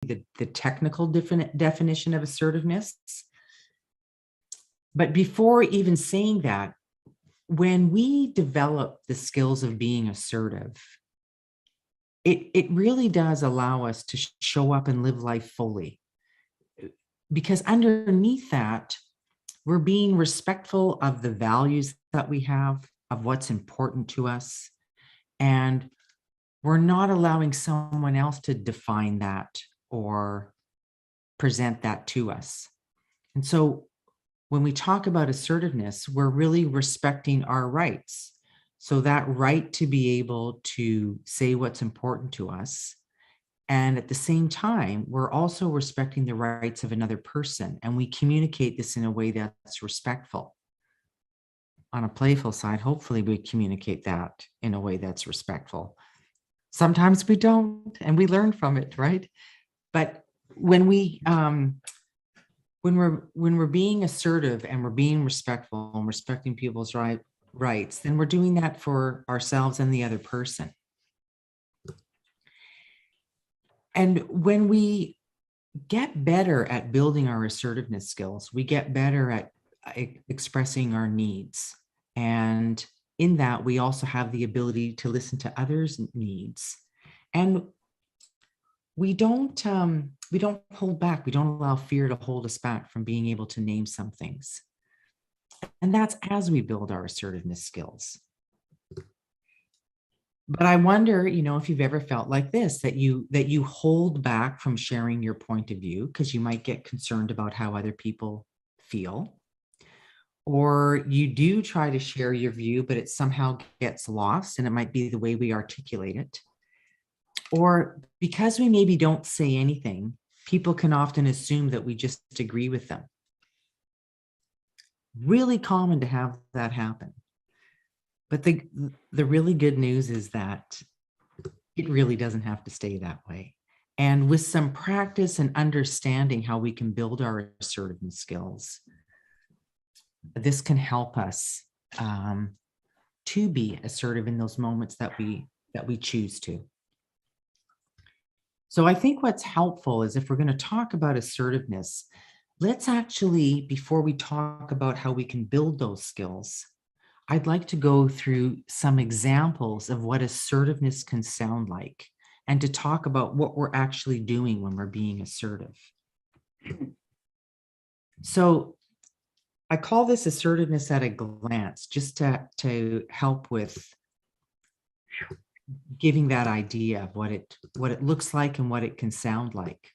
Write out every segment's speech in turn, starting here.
the technical definition of assertiveness. But before even saying that, when we develop the skills of being assertive, it really does allow us to show up and live life fully. Because underneath that, we're being respectful of the values that we have, of what's important to us. And we're not allowing someone else to define that or present that to us. And so when we talk about assertiveness, we're really respecting our rights. So that right to be able to say what's important to us. And at the same time, we're also respecting the rights of another person. And we communicate this in a way that's respectful. On a playful side, hopefully we communicate that in a way that's respectful. Sometimes we don't, and we learn from it, right? But when we're being assertive and we're being respectful and respecting people's rights, then we're doing that for ourselves and the other person. And when we get better at building our assertiveness skills, we get better at expressing our needs. And in that, we also have the ability to listen to others' needs. And we don't hold back. We don't allow fear to hold us back from being able to name some things. And that's as we build our assertiveness skills. But I wonder, if you've ever felt like this, that you hold back from sharing your point of view because you might get concerned about how other people feel. Or you do try to share your view, but it somehow gets lost, and it might be the way we articulate it. Or because we maybe don't say anything, people can often assume that we just agree with them. Really common to have that happen. But the really good news is that it really doesn't have to stay that way. And with some practice and understanding how we can build our assertiveness skills, this can help us to be assertive in those moments that we choose to. So I think what's helpful is if we're going to talk about assertiveness, let's actually, before we talk about how we can build those skills, I'd like to go through some examples of what assertiveness can sound like and to talk about what we're actually doing when we're being assertive. So I call this assertiveness at a glance, just to help with giving that idea of what it looks like and what it can sound like.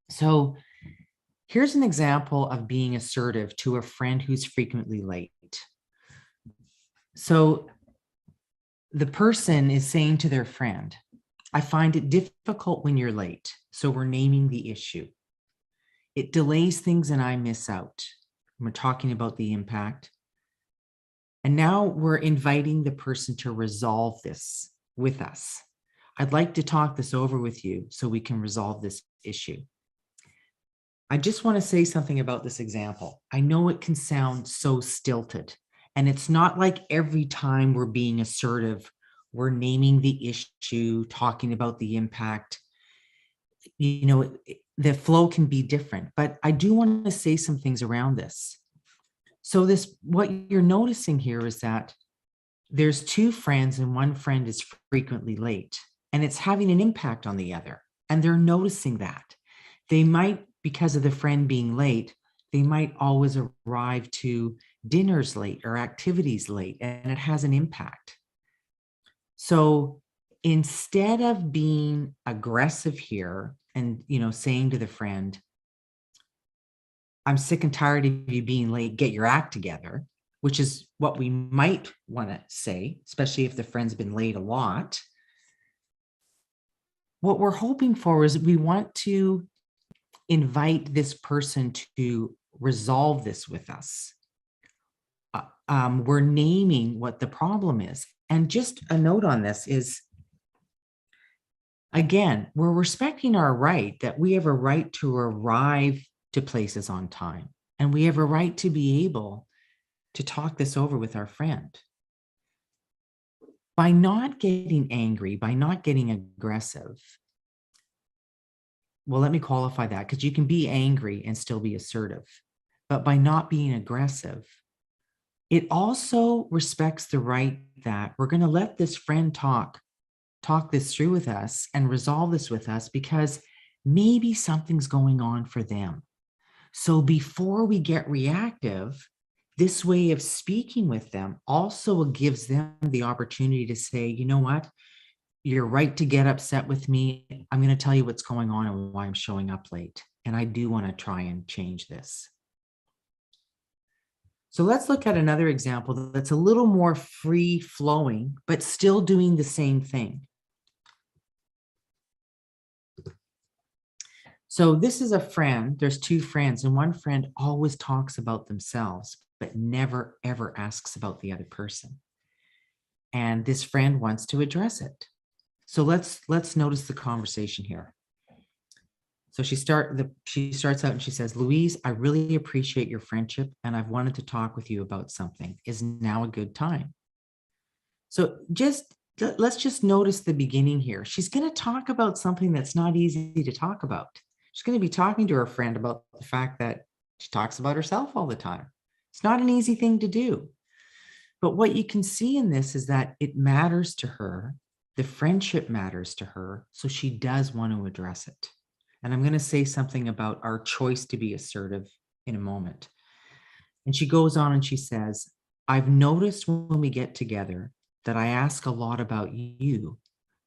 So here's an example of being assertive to a friend who's frequently late. So the person is saying to their friend, I find it difficult when you're late. So we're naming the issue. It delays things and I miss out. We're talking about the impact. And now we're inviting the person to resolve this with us. I'd like to talk this over with you so we can resolve this issue. I just want to say something about this example. I know it can sound so stilted, and it's not like every time we're being assertive, we're naming the issue, talking about the impact. The flow can be different, but I do want to say some things around this. So what you're noticing here is that there's two friends and one friend is frequently late, and it's having an impact on the other. And they're noticing that. They might, because of the friend being late, they might always arrive to dinners late or activities late, and it has an impact. So instead of being aggressive here and, saying to the friend, I'm sick and tired of you being late, get your act together, which is what we might want to say, especially if the friend's been late a lot. What we're hoping for is we want to invite this person to resolve this with us. We're naming what the problem is. And just a note on this is, again, we're respecting our right that we have a right to arrive to places on time. And we have a right to be able to talk this over with our friend. By not getting angry, by not getting aggressive, Well, let me qualify that, because you can be angry and still be assertive. But by not being aggressive, it also respects the right that we're going to let this friend talk this through with us and resolve this with us, because maybe something's going on for them. So before we get reactive, this way of speaking with them also gives them the opportunity to say, you know what, you're right to get upset with me. I'm going to tell you what's going on and why I'm showing up late. And I do want to try and change this. So let's look at another example that's a little more free flowing, but still doing the same thing. So this is a friend. There's two friends, and one friend always talks about themselves, but never, ever asks about the other person. And this friend wants to address it. So let's notice the conversation here. So she starts out and she says, Louise, I really appreciate your friendship, and I've wanted to talk with you about something. Is now a good time? So let's just notice the beginning here. She's going to talk about something that's not easy to talk about. She's going to be talking to her friend about the fact that she talks about herself all the time. It's not an easy thing to do. But what you can see in this is that it matters to her. The friendship matters to her. So she does want to address it. And I'm going to say something about our choice to be assertive in a moment. And she goes on and she says, I've noticed when we get together that I ask a lot about you,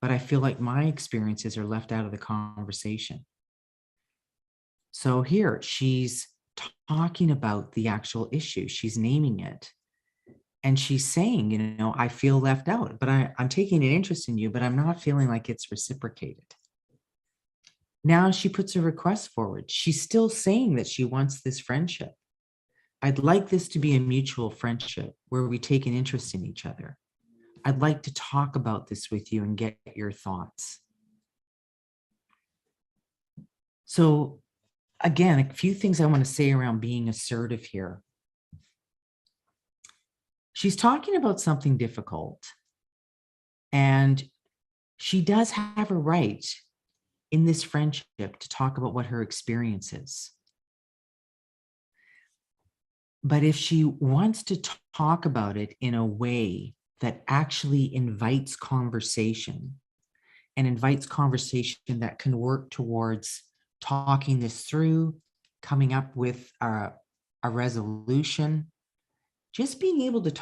but I feel like my experiences are left out of the conversation. So here she's talking about the actual issue. She's naming it. And she's saying, you know, I feel left out, but I'm taking an interest in you, but I'm not feeling like it's reciprocated. Now she puts a request forward. She's still saying that she wants this friendship. I'd like this to be a mutual friendship where we take an interest in each other. I'd like to talk about this with you and get your thoughts. So again, a few things I want to say around being assertive here. She's talking about something difficult, and she does have a right in this friendship to talk about what her experience is. But if she wants to talk about it in a way that actually invites conversation and invites conversation that can work towards talking this through, coming up with a resolution, just being able to talk